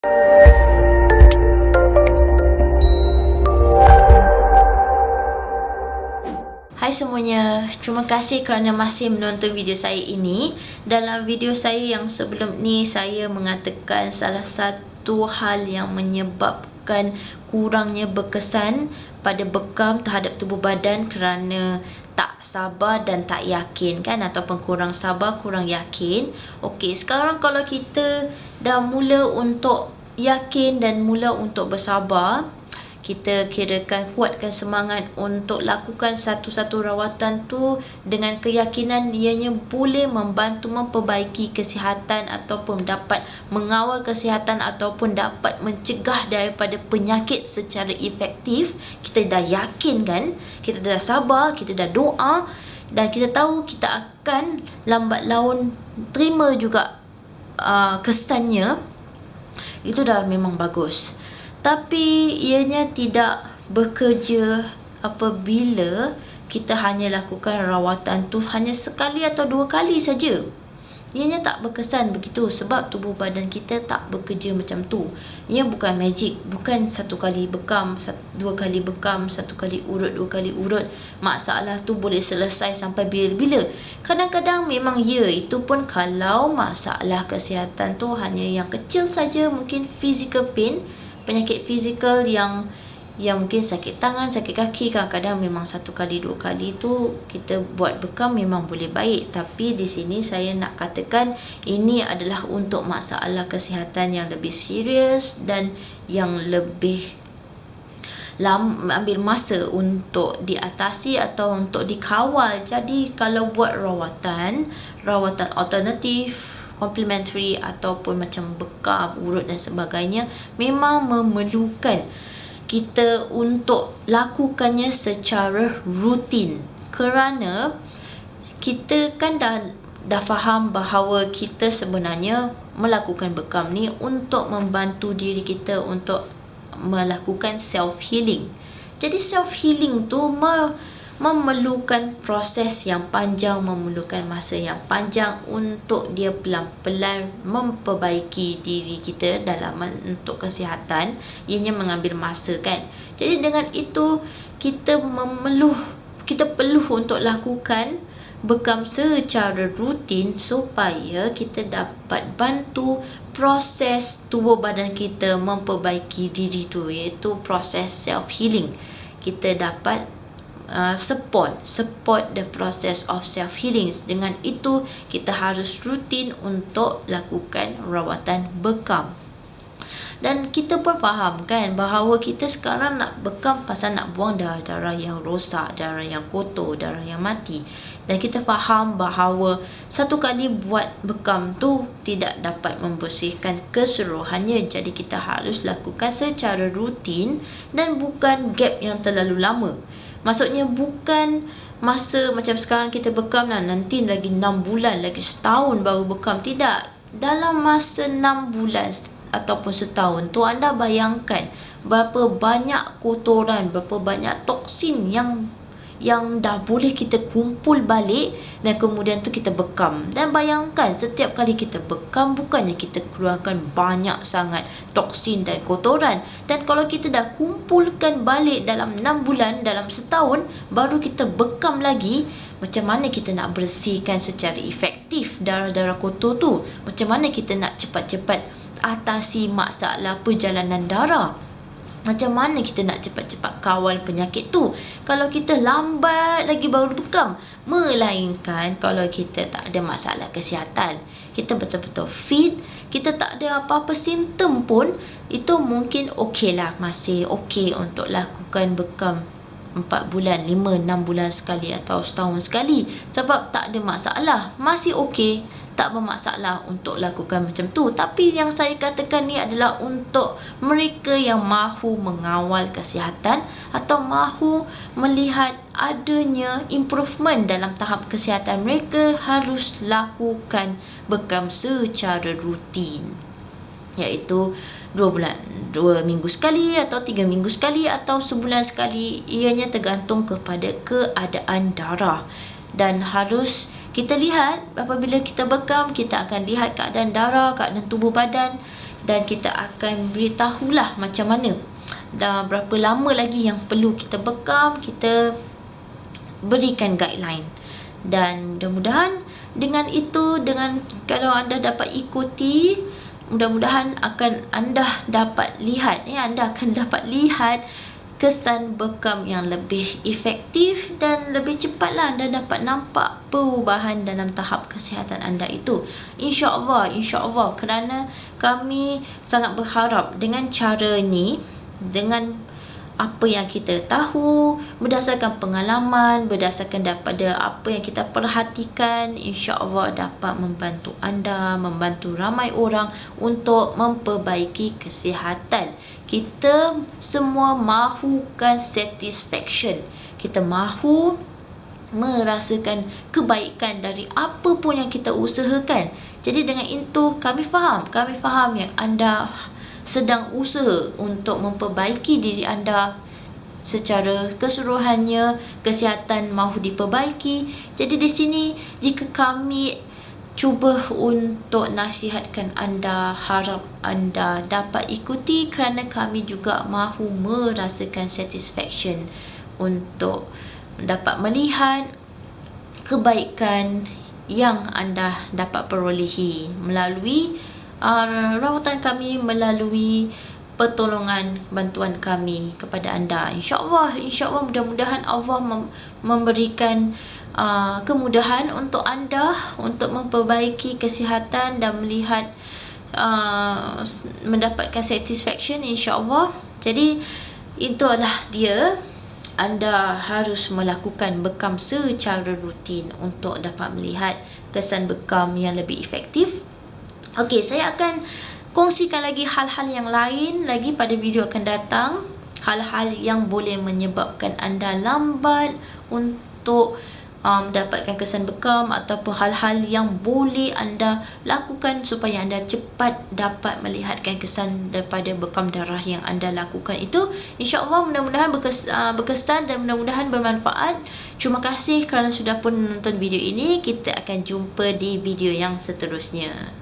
Hai semuanya, terima kasih kerana masih menonton video saya ini. Dalam video saya yang sebelum ni, saya mengatakan salah satu hal yang menyebabkan kurangnya berkesan pada bekam terhadap tubuh badan kerana tak sabar dan tak yakin kan, ataupun kurang sabar, kurang yakin. Okey, sekarang kalau kita dah mula untuk yakin dan mula untuk bersabar, kita kirakan kuatkan semangat untuk lakukan satu-satu rawatan tu dengan keyakinan ianya boleh membantu memperbaiki kesihatan ataupun dapat mengawal kesihatan ataupun dapat mencegah daripada penyakit secara efektif. Kita dah yakin kan, kita dah sabar, kita dah doa dan kita tahu kita akan lambat laun terima juga kesannya. Itu dah memang bagus. Tapi ianya tidak bekerja apabila kita hanya lakukan rawatan tu hanya sekali atau 2 kali saja. Ianya tak berkesan begitu sebab tubuh badan kita tak bekerja macam tu. Ia bukan magic, bukan 1 kali bekam, 2 kali bekam, 1 kali urut, 2 kali urut. Masalah tu boleh selesai sampai bila-bila. Kadang-kadang memang itu pun kalau masalah kesihatan tu hanya yang kecil saja, mungkin physical pain, penyakit fizikal yang mungkin sakit tangan, sakit kaki, kadang-kadang memang 1 kali 2 kali tu kita buat bekam memang boleh baik. Tapi di sini saya nak katakan ini adalah untuk masalah kesihatan yang lebih serius dan yang lebih ambil masa untuk diatasi atau untuk dikawal. Jadi kalau buat rawatan alternatif, complementary ataupun macam bekam, urut dan sebagainya, memang memerlukan kita untuk lakukannya secara rutin. Kerana kita kan dah faham bahawa kita sebenarnya melakukan bekam ni untuk membantu diri kita untuk melakukan self healing. Jadi self healing tu memerlukan proses yang panjang, memerlukan masa yang panjang untuk dia pelan-pelan memperbaiki diri kita dalam untuk kesihatan. Ianya mengambil masa kan. Jadi dengan itu kita perlu untuk lakukan bekam secara rutin supaya kita dapat bantu proses tubuh badan kita memperbaiki diri tu, iaitu proses self healing. Kita dapat support the process of self healing. Dengan itu kita harus rutin untuk lakukan rawatan bekam. Dan kita pun faham kan bahawa kita sekarang nak bekam pasal nak buang darah yang rosak, darah yang kotor, darah yang mati. Dan kita faham bahawa 1 kali buat bekam tu tidak dapat membersihkan keseluruhannya. Jadi kita harus lakukan secara rutin dan bukan gap yang terlalu lama. Maksudnya bukan masa macam sekarang kita bekam lah, nanti lagi 6 bulan, lagi setahun baru bekam. Tidak. Dalam masa 6 bulan ataupun setahun tu, anda bayangkan berapa banyak kotoran, berapa banyak toksin yang dah boleh kita kumpul balik dan kemudian tu kita bekam. Dan bayangkan setiap kali kita bekam, bukannya kita keluarkan banyak sangat toksin dan kotoran. Dan kalau kita dah kumpulkan balik dalam 6 bulan, dalam setahun, baru kita bekam lagi, macam mana kita nak bersihkan secara efektif darah-darah kotor tu? Macam mana kita nak cepat-cepat atasi masalah perjalanan darah? Macam mana kita nak cepat-cepat kawal penyakit tu kalau kita lambat lagi baru bekam? Melainkan kalau kita tak ada masalah kesihatan, kita betul-betul fit, kita tak ada apa-apa simptom pun, itu mungkin okey lah, masih okey untuk lakukan bekam 4 bulan, 5, 6 bulan sekali atau setahun sekali. Sebab tak ada masalah, masih okey, tak bermasalah untuk lakukan macam tu. Tapi yang saya katakan ni adalah untuk mereka yang mahu mengawal kesihatan atau mahu melihat adanya improvement dalam tahap kesihatan. Mereka harus lakukan bekam secara rutin, iaitu 2 minggu sekali atau 3 minggu sekali atau sebulan sekali. Ianya tergantung kepada keadaan darah. Dan harus kita lihat apabila kita bekam, kita akan lihat keadaan darah, keadaan tubuh badan dan kita akan beritahulah macam mana dan berapa lama lagi yang perlu kita bekam. Kita berikan guideline, dan mudah-mudahan dengan itu, dengan kalau anda dapat ikuti, mudah-mudahan akan anda dapat lihat anda akan dapat lihat kesan bekam yang lebih efektif, dan lebih cepatlah anda dapat nampak perubahan dalam tahap kesihatan anda itu. InsyaAllah, kerana kami sangat berharap dengan cara ni, dengan apa yang kita tahu, berdasarkan pengalaman, berdasarkan daripada apa yang kita perhatikan, insya-Allah dapat membantu anda, membantu ramai orang untuk memperbaiki kesihatan. Kita semua mahukan satisfaction. Kita mahu merasakan kebaikan dari apa pun yang kita usahakan. Jadi dengan itu kami faham yang anda sedang usaha untuk memperbaiki diri anda secara keseluruhannya, kesihatan mahu diperbaiki. Jadi di sini jika kami cuba untuk nasihatkan anda, harap anda dapat ikuti, kerana kami juga mahu merasakan satisfaction untuk dapat melihat kebaikan yang anda dapat perolehi melalui rawatan kami, melalui pertolongan bantuan kami kepada anda. InsyaAllah mudah-mudahan Allah memberikan kemudahan untuk anda untuk memperbaiki kesihatan dan melihat mendapatkan satisfaction, insyaAllah. Jadi itulah dia, anda harus melakukan bekam secara rutin untuk dapat melihat kesan bekam yang lebih efektif. Okey, saya akan kongsikan lagi hal-hal yang lain lagi pada video akan datang. Hal-hal yang boleh menyebabkan anda lambat untuk mendapatkan kesan bekam, ataupun hal-hal yang boleh anda lakukan supaya anda cepat dapat melihatkan kesan daripada bekam darah yang anda lakukan itu. InsyaAllah mudah-mudahan berkesan dan mudah-mudahan bermanfaat. Terima kasih kerana sudah pun menonton video ini. Kita akan jumpa di video yang seterusnya.